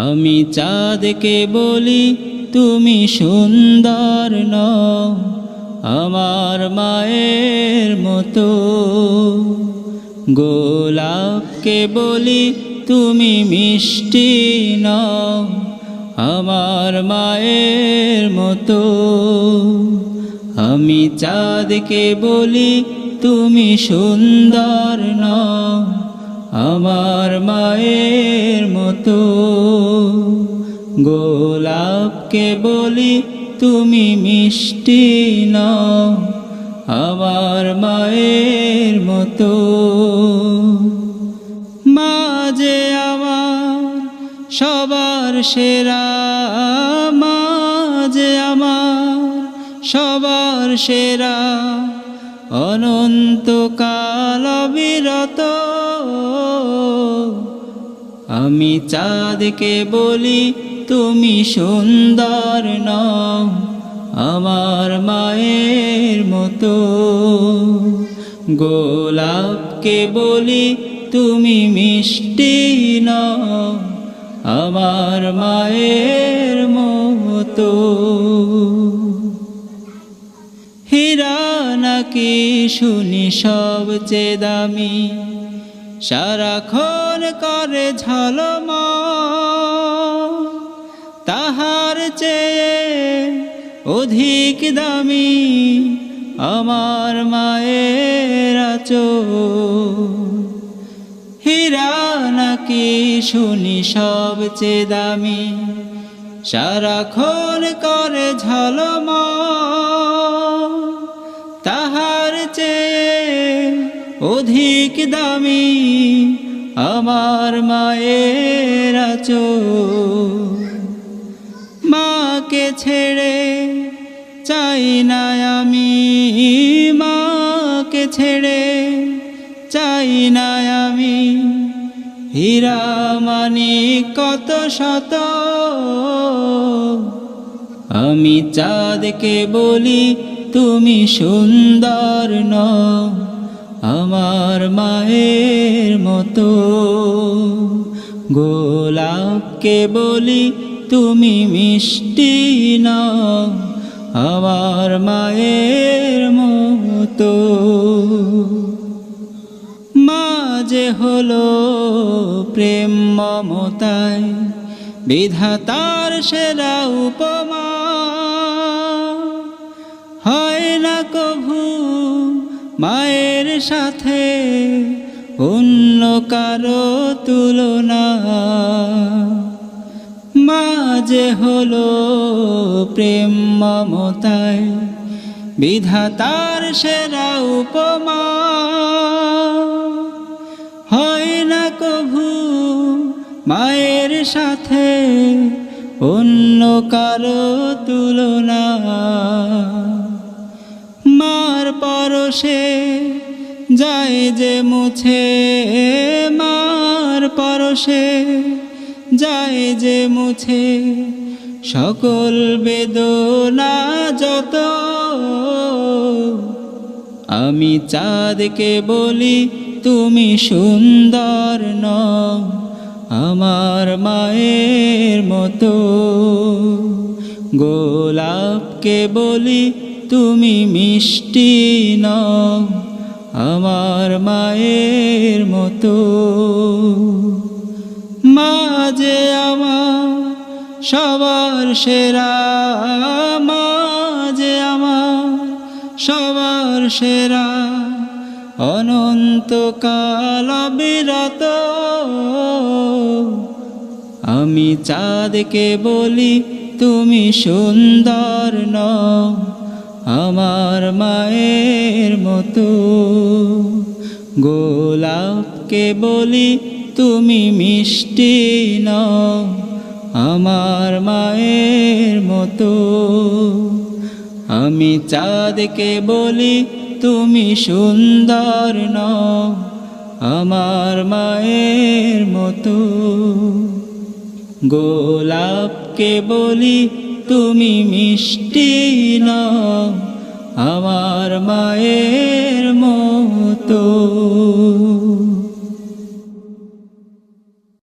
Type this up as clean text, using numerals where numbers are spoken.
আমি চাঁদকে বলি তুমি সুন্দর নও আমার মায়ের মতো। গোলাপকে বলি তুমি মিষ্টি নও আমার মায়ের মতো। আমি চাঁদকে বলি তুমি সুন্দর নও আমার মায়ের মতো। গোলাপকে বলি তুমি মিষ্টি নও আমার মায়ের মতো। মা যে আমার সবার সেরা, মা যে আমার সবার সেরা, অনন্তকাল অবিরত। আমি চাঁদকে বলি তুমি সুন্দর নও আমার মায়ের মতো। গোলাপকে বলি তুমি মিষ্টি নও আমার মায়ের মতো। হীরা নাকি শুনি সবচেয়ে দামি, সারাক্ষণ করে ঝলমল, তাহার চেয়ে অধিক দামি আমার মায়ের আঁচল। হীরা নাকি শুনি সবচেয়ে দামি, সারাক্ষণ করে ঝলমল, তাহার চেয়ে অধিক দামি আমার মায়ের আঁচল। মাকে ছেড়ে চাই না আমি, মাকে ছেড়ে চাই না আমি, হীরা মানিক কত শত। আমি চাঁদকে বলি তুমি সুন্দর নও আমার মায়ের মতো। গোলাপকে বলি তুমি মিষ্টি নও আমার মায়ের মতো। মা যে হলো প্রেম মমতায় বিধাতার সেরা উপমা, হয় না কভু মায়ের সাথে অন্য কারো তুলনা। মা যে হলো প্রেম মমতায় বিধাতার সেরা উপমা, হয় না কভু মায়ের সাথে অন্য কারো তুলনা। মার পরশে যায় যে মুছে, মার পরশে যায় যে মুছে সকল বেদনা যত। আমি চাঁদকে বলি তুমি সুন্দর নও আমার মায়ের মতো। গোলাপকে বলি তুমি মিষ্টি নও আমার মায়ের মতো। মা যে আমার সবার সেরা, মা যে আমার সবার সেরা, অনন্তকাল অবিরত। আমি চাঁদকে বলি তুমি সুন্দর নও আমার মায়ের মতো। গোলাপকে বলি তুমি মিষ্টি নও আমার মায়ের মতো। আমি চাঁদকে বলি তুমি সুন্দর নও আমার মায়ের মতো। গোলাপকে বলি তুমি মিষ্টি নও আমার মায়ের মতো।